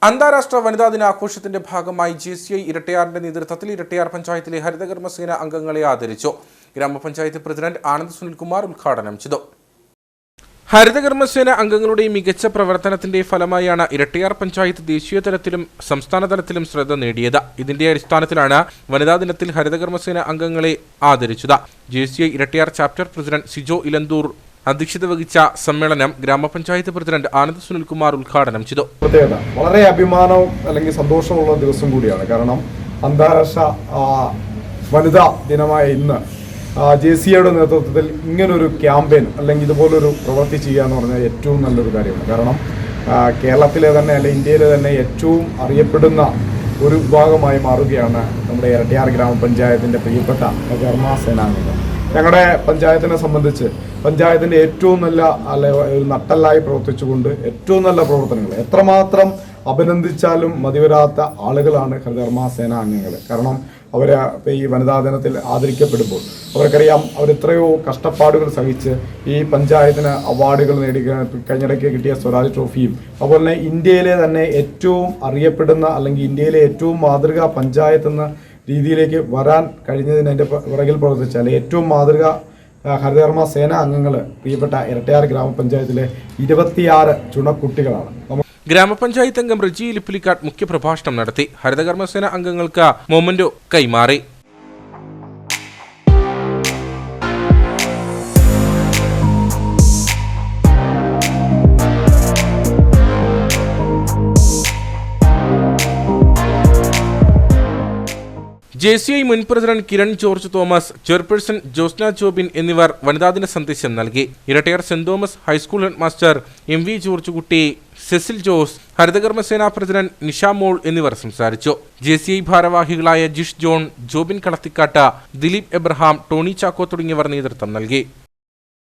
അന്താരാഷ്ട്ര വനിതാ ദിന ആഘോഷത്തിന്റെ ഭാഗമായി JCI ഇരട്ടയാറിന്റെ നേതൃത്വത്തിൽ ഇരട്ടയാർ പഞ്ചായത്തിലെ ഹരിതകർമ്മസേന അംഗങ്ങളെ ആദരിച്ചു. ഗ്രാമപഞ്ചായത്ത് പ്രസിഡന്റ് ആനന്ദ് സുനിൽകുമാർ ഉദ്ഘാടനം ചെയ്തു. ഹരിതകർമ്മസേന അംഗങ്ങളുടെ മികച്ച പ്രവർത്തനത്തിന്റെ ഫലമായാണ് ഇരട്ടയാർ പഞ്ചായത്ത് ദേശീയ തലത്തിലും സംസ്ഥാന തലത്തിലും ശ്രദ്ധ നേടിയത്. ഇതിന്റെ അടിസ്ഥാനത്തിലാണ് വനിതാ ദിനത്തിൽ ഹരിതകർമ്മസേന അംഗങ്ങളെ ആദരിച്ചത്. JCI Erattayar chapter president Sijo Elanthoor അധ്യക്ഷത വഹിച്ച സമ്മേളനം ഗ്രാമപഞ്ചായത്ത് പ്രസിഡന്റ് ആനന്ദ് സുനിൽകുമാർ ഉദ്ഘാടനം ചെയ്തു. വളരെ അഭിമാനവും അല്ലെങ്കിൽ സന്തോഷമുള്ള ദിവസം കൂടിയാണ്. കാരണം അന്താരാഷ്ട്ര വനിതാ ദിനമായ ഇന്ന് JCIയുടെ നേതൃത്വത്തിൽ ഇങ്ങനൊരു ക്യാമ്പയിൻ അല്ലെങ്കിൽ ഇതുപോലൊരു പ്രവൃത്തി ചെയ്യുക എന്ന് പറഞ്ഞാൽ ഏറ്റവും നല്ലൊരു കാര്യമാണ്. കാരണം കേരളത്തിലെ തന്നെ അല്ലെങ്കിൽ ഇന്ത്യയിലെ തന്നെ ഏറ്റവും അറിയപ്പെടുന്ന ഒരു വിഭാഗമായി മാറുകയാണ് നമ്മുടെ ഇരട്ടയാർ ഗ്രാമപഞ്ചായത്തിൻ്റെ പ്രിയപ്പെട്ട ഹരിതകർമ്മസേനാംഗങ്ങൾ. ഞങ്ങളുടെ പഞ്ചായത്തിനെ സംബന്ധിച്ച് പഞ്ചായത്തിൻ്റെ ഏറ്റവും നല്ല ഒരു നട്ടല്ലായി പ്രവർത്തിച്ചുകൊണ്ട് ഏറ്റവും നല്ല പ്രവർത്തനങ്ങൾ എത്രമാത്രം അഭിനന്ദിച്ചാലും മതിവരാത്ത ആളുകളാണ് ഹരിതകർമ്മസേനാ അംഗങ്ങൾ. കാരണം അവർ ഈ വനിതാ ദിനത്തിൽ ആദരിക്കപ്പെടുമ്പോൾ അവർക്കറിയാം അവരെത്രയോ കഷ്ടപ്പാടുകൾ സഹിച്ച് ഈ പഞ്ചായത്തിന് അവാർഡുകൾ കഴിഞ്ഞിടയ്ക്ക് കിട്ടിയ സ്വരാജ് ട്രോഫിയും അതുപോലെ തന്നെ ഇന്ത്യയിലെ തന്നെ ഏറ്റവും അറിയപ്പെടുന്ന അല്ലെങ്കിൽ ഇന്ത്യയിലെ ഏറ്റവും മാതൃകാ പഞ്ചായത്ത് എന്ന രീതിയിലേക്ക് വരാൻ കഴിഞ്ഞതിന് എൻ്റെ പുറകിൽ പ്രവർത്തിച്ചാൽ ഏറ്റവും മാതൃക ഹരിതകർമ്മസേനാ അംഗങ്ങൾ പ്രിയപ്പെട്ട ഇരട്ടയാർ ഗ്രാമപഞ്ചായത്തിലെ 26 ചുണക്കുട്ടികളാണ്. ഗ്രാമപഞ്ചായത്ത് അംഗം റിജി ലിപ്പിലിക്കാട്ട് മുഖ്യപ്രഭാഷണം നടത്തി. ഹരിതകർമ്മസേന അംഗങ്ങൾക്ക് മൊമന്റോ കൈമാറി. JCI മുൻ president Kiran George Thomas, chairperson Josna Jobin എന്നിവർ വനിതാദിന സന്ദേശം നൽകി. Erattayar Saint Thomas high school head master MV George Kutty, Cecil Jose, Harithakarmasena president Nishamol എന്നിവർ സംസാരിച്ചു. JCI ഭാരവാഹികളായ Jish John, Jobin Kalathikkattu, Dileep Abraham, Tony Chacko തുടങ്ങിയവർ നേതൃത്വം നൽകി.